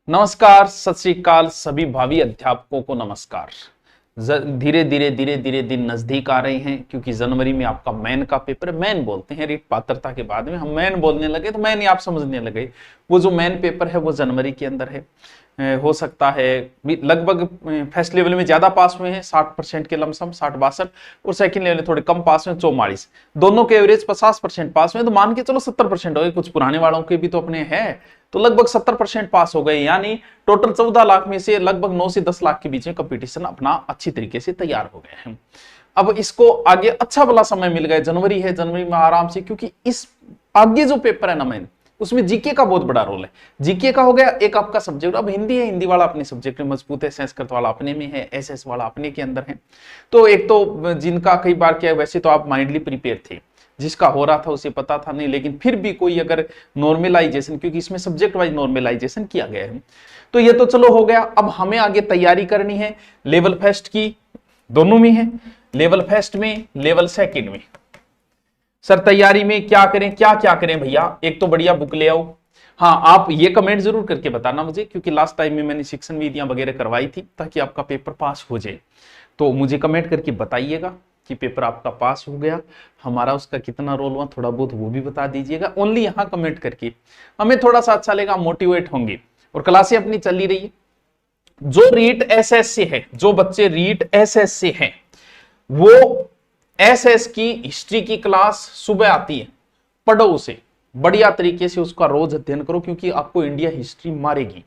नमस्कार, सत श्री अकाल सभी भावी अध्यापकों को नमस्कार। धीरे धीरे धीरे धीरे दिन नजदीक आ रहे हैं क्योंकि जनवरी में आपका मैन का पेपर है। मैन बोलते हैं रीट पात्रता के बाद में हम मैन बोलने लगे तो मैन ही आप समझने लगे। वो जो मैन पेपर है वो जनवरी के अंदर है। हो सकता है लगभग फर्स्ट लेवल में ज्यादा पास हुए हैं 60% के लमसम 60-62 और सेकंड लेवल में थोड़े कम पास हुए 44। दोनों के एवरेज 50% पास हुए तो मान के चलो 70% हो गए। कुछ पुराने वालों के भी तो अपने हैं तो लगभग 70% पास हो गए, यानी टोटल 14 लाख में से लगभग 9 से 10 लाख के बीच में कंपटीशन अपना अच्छी तरीके से तैयार हो गए हैं। अब इसको आगे अच्छा भला समय मिल गया, जनवरी है, जनवरी में आराम से, क्योंकि इस आगे जो पेपर है ना मैंने उसमें जीके का बहुत बड़ा रोल है। जीके का हो गया एक आपका सब्जेक्ट, अब हिंदी है, हिंदी वाला अपने सब्जेक्ट में मजबूत है, संस्कृत वाला अपने में है, एसएस वाला अपने के अंदर है। तो एक तो जिनका कई बार क्या है, वैसे तो आप माइंडली प्रिपेयर थे, जिसका हो रहा था उसे पता था नहीं, लेकिन फिर भी कोई अगर नॉर्मलाइजेशन, क्योंकि इसमें सब्जेक्ट वाइज नॉर्मलाइजेशन किया गया है, तो ये तो चलो हो गया। अब हमें आगे तैयारी करनी है लेवल फर्स्ट की, दोनों में है, लेवल फर्स्ट में, लेवल सेकंड में। सर तैयारी में क्या करें, क्या क्या करें भैया? एक तो बढ़िया बुक ले आओ। हाँ, आप ये कमेंट जरूर करके बताना मुझे, क्योंकि लास्ट टाइम में मैंने शिक्षण विधियां वगैरह करवाई थी ताकि आपका पेपर पास हो जाए। तो मुझे कमेंट करके बताइएगा कि पेपर आपका पास हो गया, हमारा उसका कितना रोल हुआ, थोड़ा बहुत वो भी बता दीजिएगा। ओनली यहाँ कमेंट करके हमें थोड़ा सा अच्छा लगेगा, मोटिवेट होंगे। और क्लासें अपनी चल ही रही है। जो रीट एसएस से है, जो बच्चे रीट एसएस से हैं, वो एसएस की हिस्ट्री की क्लास सुबह आती है, पढ़ो उसे बढ़िया तरीके से, उसका रोज अध्ययन करो, क्योंकि आपको इंडिया हिस्ट्री मारेगी।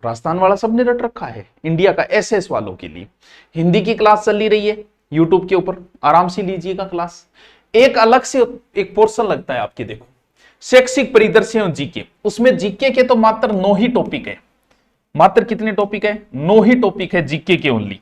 राजस्थान वाला सबने रट रखा है इंडिया का, एसएस वालों के लिए हिंदी की क्लास चल रही है यूट्यूब के ऊपर, आराम से लीजिएगा क्लास। एक अलग से एक पोर्शन लगता है आपके, देखो शैक्षिक परिदृश्य और जीके, उसमें जीके के तो मात्र 9 ही टॉपिक है। मात्र कितने टॉपिक है? 9 ही टॉपिक है जीके के ओनली।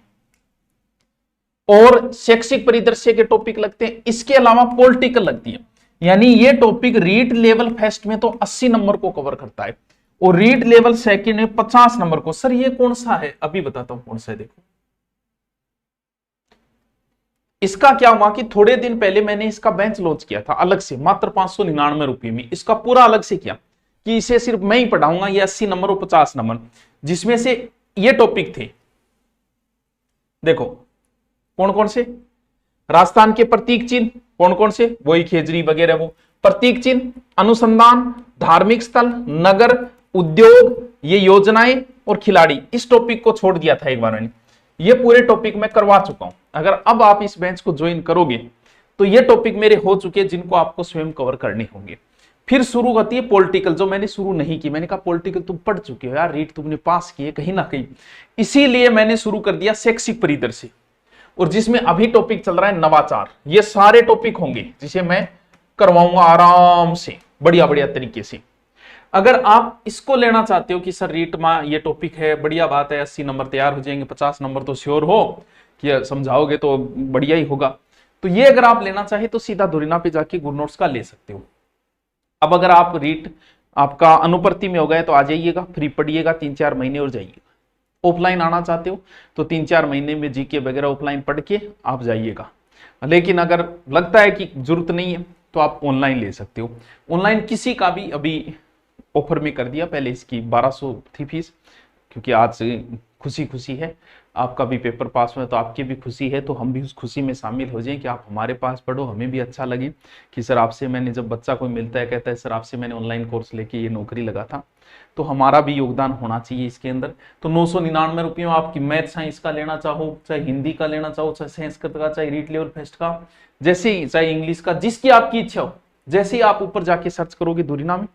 और शैक्षिक परिदृश्य के टॉपिक लगते हैं, इसके अलावा पॉलिटिकल लगती है। यानी ये टॉपिक रीट लेवल फर्स्ट में तो 80 नंबर को कवर करता है और रीट लेवल सेकंड में 50 नंबर को। सर ये कौन सा है? अभी बताता हूं कौन सा है। देखो इसका क्या हुआ कि थोड़े दिन पहले मैंने इसका बेंच लॉन्च किया था अलग से, मात्र 599 रुपए में। इसका पूरा अलग से किया कि इसे सिर्फ मैं ही पढ़ाऊंगा, ये 80 नंबर और 50 नंबर, जिसमें से ये टॉपिक थे। देखो कौन कौन से? राजस्थान के प्रतीक चिन्ह, कौन कौन से? वही खेजरी वगैरह, वो प्रतीक चिन्ह, अनुसंधान, धार्मिक स्थल, नगर, उद्योग, ये योजनाएं और खिलाड़ी। इस टॉपिक को छोड़ दिया था एक बार मैंने, ये पूरे टॉपिक मैं करवा चुका हूं। अगर अब आप इस बेंच को ज्वाइन करोगे तो ये टॉपिक मेरे हो चुके हैं, जिनको आपको स्वयं कवर करने होंगे। फिर शुरू होती है पॉलिटिकल, जो मैंने शुरू नहीं की। मैंने कहा पॉलिटिकल तुम पढ़ चुके हो यार, रीट तुमने पास किए कहीं ना कहीं, इसीलिए मैंने शुरू कर दिया शैक्षिक परिदृश्य, और जिसमें अभी टॉपिक चल रहा है नवाचार। ये सारे टॉपिक होंगे जिसे मैं करवाऊंगा आराम से, बढ़िया बढ़िया तरीके से। अगर आप इसको लेना चाहते हो कि सर रीट में ये टॉपिक है, बढ़िया बात है, 80 नंबर तैयार हो जाएंगे, 50 नंबर तो श्योर हो कि समझाओगे तो बढ़िया ही होगा, तो ये अगर आप लेना चाहे तो सीधा धुरीना पे जाके गुड नोट्स का ले सकते हो। अब अगर आप रीट आपका अनुपर्ति में हो गए तो आ जाइएगा, फ्री पढ़िएगा 3-4 महीने और जाइएगा। ऑफलाइन आना चाहते हो तो 3-4 महीने में जीके वगैरह ऑफलाइन पढ़ के आप जाइएगा। लेकिन अगर लगता है कि जरूरत नहीं है तो आप ऑनलाइन ले सकते हो। ऑनलाइन किसी का भी अभी ऑफर में कर दिया, पहले इसकी 1200 थी फीस, क्योंकि आज से खुशी खुशी है, आपका भी पेपर पास हुआ तो आपकी भी खुशी है, तो हम भी उस खुशी में शामिल हो जाएं कि आप हमारे पास पढ़ो, हमें भी अच्छा लगे कि सर आपसे मैंने, जब बच्चा कोई मिलता है कहता है सर आपसे मैंने ऑनलाइन कोर्स लेके ये नौकरी लगा था, तो हमारा भी योगदान होना चाहिए इसके अंदर। तो 999 रुपये में आपकी मैथ साइंस का लेना चाहो, चाहे हिंदी का लेना चाहो, चाहे संस्कृत का, चाहे रीट लेवल फर्स्ट का, जैसे ही, चाहे इंग्लिश का, जिसकी आपकी इच्छा हो, जैसे ही आप ऊपर जाके सर्च करोगे धुरीना में